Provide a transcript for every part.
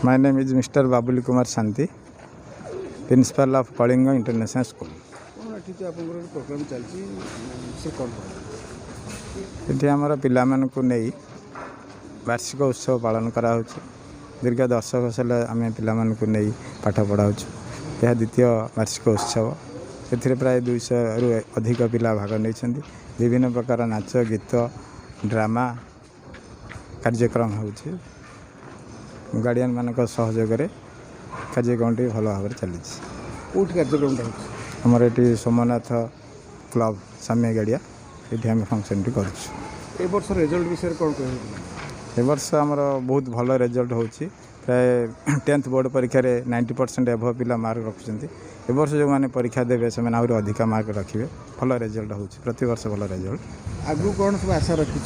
My name is Mr. Babuli Kumar Shanti, Principal of Kalinga International School. ये आमर पिला को नहीं वार्षिक उत्सव पालन करा दीर्घ 10 वर्ष आम पिला को नहीं पाठ पढ़ाऊ यह द्वितीय वार्षिक उत्सव ए प्राय 200 रु अधिक पिला भाग नहीं विभिन्न प्रकार नाच गीत ड्रामा कार्यक्रम हो गार्डियन मान सहयोग कार्यक्रम भल भाव चली कार्यक्रम आमर ये सोमनाथ क्लब साम्य गाड़िया ये आम फंक्शन टी कर रिजल्ट विषय कौन कह वर्ष आमर बहुत भल रिजल्ट हो प्राय 10th बोर्ड परीक्षा 90% एभव पिला मार्क रखुच्च ए वर्ष जो मैंने परीक्षा देवे से आहरी अधिक मार्क रखिए भल रिजल्ट हो प्रति वर्ष भल रिजल्ट आगु कौन सब आशा रखी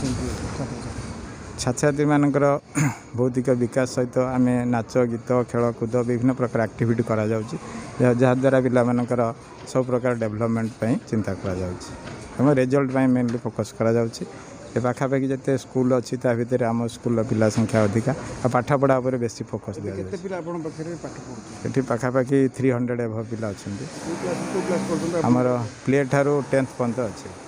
छात्र छात्री मानकर भौतिक विकास सहित आम नाच गीत खेलकूद विभिन्न प्रकार एक्टिविटी करा जहाँद्वारा पिला मानकर सब प्रकार डेवलपमेंट चिंता करा रिजल्ट मेनली फोकस करा पाखापाखि जिते स्कूल अच्छी ता भितर आम स्कूल पिला संख्या अधिका पाठ पढ़ा पर बेसी फोकस दिया पाखापाखि 300 एभव पिला अच्छा आमर प्ले ठारू 10th पर्यंत अच्छे।